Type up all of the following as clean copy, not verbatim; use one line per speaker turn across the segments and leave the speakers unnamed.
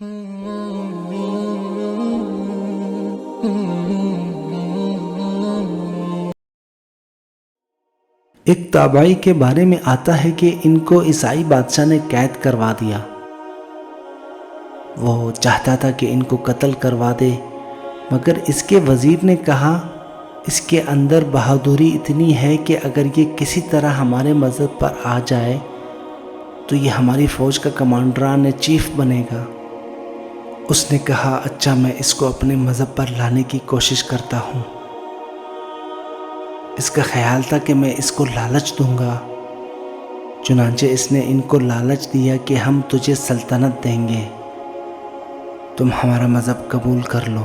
ایک تابعی کے بارے میں آتا ہے کہ ان کو عیسائی بادشاہ نے قید کروا دیا۔ وہ چاہتا تھا کہ ان کو قتل کروا دے، مگر اس کے وزیر نے کہا اس کے اندر بہادری اتنی ہے کہ اگر یہ کسی طرح ہمارے مذہب پر آ جائے تو یہ ہماری فوج کا کمانڈران چیف بنے گا۔ اس نے کہا اچھا، میں اس کو اپنے مذہب پر لانے کی کوشش کرتا ہوں۔ اس کا خیال تھا کہ میں اس کو لالچ دوں گا، چنانچہ اس نے ان کو لالچ دیا کہ ہم تجھے سلطنت دیں گے، تم ہمارا مذہب قبول کر لو۔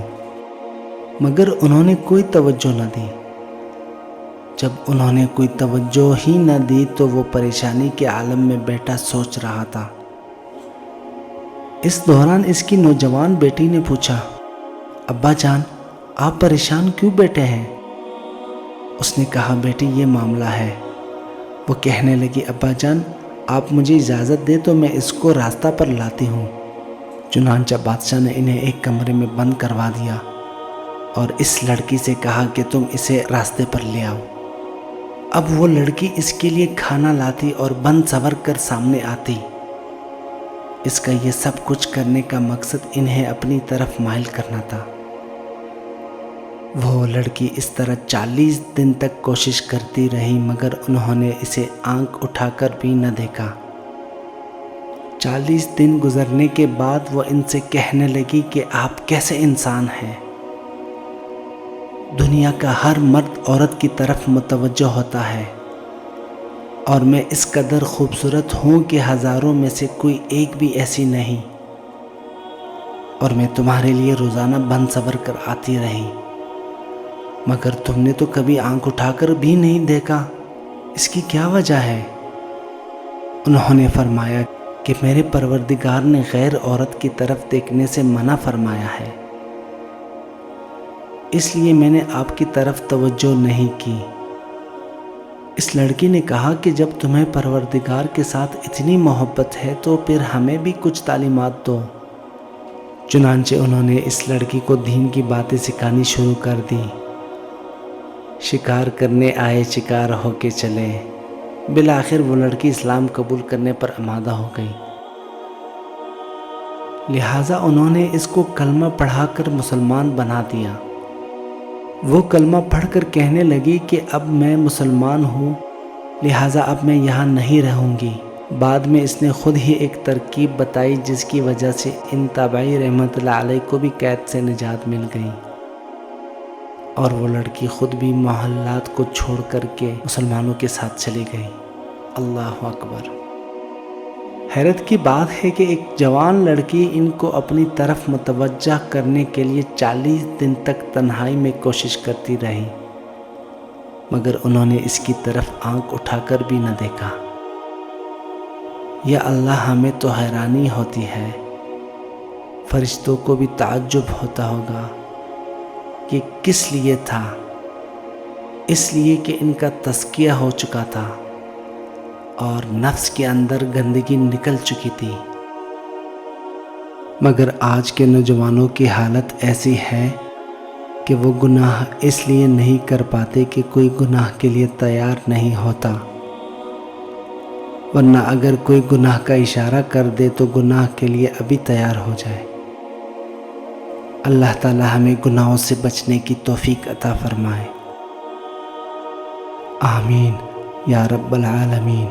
مگر انہوں نے کوئی توجہ نہ دی۔ جب انہوں نے کوئی توجہ ہی نہ دی تو وہ پریشانی کے عالم میں بیٹھا سوچ رہا تھا۔ اس دوران اس کی نوجوان بیٹی نے پوچھا، ابا جان، آپ پریشان کیوں بیٹھے ہیں؟ اس نے کہا بیٹی، یہ معاملہ ہے۔ وہ کہنے لگی ابا جان، آپ مجھے اجازت دیں تو میں اس کو راستہ پر لاتی ہوں۔ چنانچہ بادشاہ نے انہیں ایک کمرے میں بند کروا دیا اور اس لڑکی سے کہا کہ تم اسے راستے پر لے آؤ۔ اب وہ لڑکی اس کے لیے کھانا لاتی اور بند سنور کر سامنے آتی۔ اس کا یہ سب کچھ کرنے کا مقصد انہیں اپنی طرف مائل کرنا تھا۔ وہ لڑکی اس طرح 40 دن تک کوشش کرتی رہی، مگر انہوں نے اسے آنکھ اٹھا کر بھی نہ دیکھا۔ 40 دن گزرنے کے بعد وہ ان سے کہنے لگی کہ آپ کیسے انسان ہیں؟ دنیا کا ہر مرد عورت کی طرف متوجہ ہوتا ہے، اور میں اس قدر خوبصورت ہوں کہ ہزاروں میں سے کوئی ایک بھی ایسی نہیں، اور میں تمہارے لیے روزانہ بند سنور کر آتی رہی، مگر تم نے تو کبھی آنکھ اٹھا کر بھی نہیں دیکھا، اس کی کیا وجہ ہے؟ انہوں نے فرمایا کہ میرے پروردگار نے غیر عورت کی طرف دیکھنے سے منع فرمایا ہے، اس لیے میں نے آپ کی طرف توجہ نہیں کی۔ اس لڑکی نے کہا کہ جب تمہیں پروردگار کے ساتھ اتنی محبت ہے تو پھر ہمیں بھی کچھ تعلیمات دو۔ چنانچہ انہوں نے اس لڑکی کو دین کی باتیں سکھانی شروع کر دی۔ شکار کرنے آئے شکار ہو کے چلے۔ بالآخر وہ لڑکی اسلام قبول کرنے پر آمادہ ہو گئی، لہٰذا انہوں نے اس کو کلمہ پڑھا کر مسلمان بنا دیا۔ وہ کلمہ پڑھ کر کہنے لگی کہ اب میں مسلمان ہوں، لہٰذا اب میں یہاں نہیں رہوں گی۔ بعد میں اس نے خود ہی ایک ترکیب بتائی جس کی وجہ سے ان تابعی رحمۃ اللہ علیہ کو بھی قید سے نجات مل گئی، اور وہ لڑکی خود بھی محلات کو چھوڑ کر کے مسلمانوں کے ساتھ چلی گئی۔ اللہ اکبر۔ حیرت کی بات ہے کہ ایک جوان لڑکی ان کو اپنی طرف متوجہ کرنے کے لیے 40 دن تک تنہائی میں کوشش کرتی رہی، مگر انہوں نے اس کی طرف آنکھ اٹھا کر بھی نہ دیکھا۔ یا اللہ، ہمیں تو حیرانی ہوتی ہے، فرشتوں کو بھی تعجب ہوتا ہوگا کہ کس لیے تھا؟ اس لیے کہ ان کا تزکیہ ہو چکا تھا اور نفس کے اندر گندگی نکل چکی تھی۔ مگر آج کے نوجوانوں کی حالت ایسی ہے کہ وہ گناہ اس لیے نہیں کر پاتے کہ کوئی گناہ کے لیے تیار نہیں ہوتا، ورنہ اگر کوئی گناہ کا اشارہ کر دے تو گناہ کے لیے ابھی تیار ہو جائے۔ اللہ تعالی ہمیں گناہوں سے بچنے کی توفیق عطا فرمائے۔ آمین یا رب العالمین۔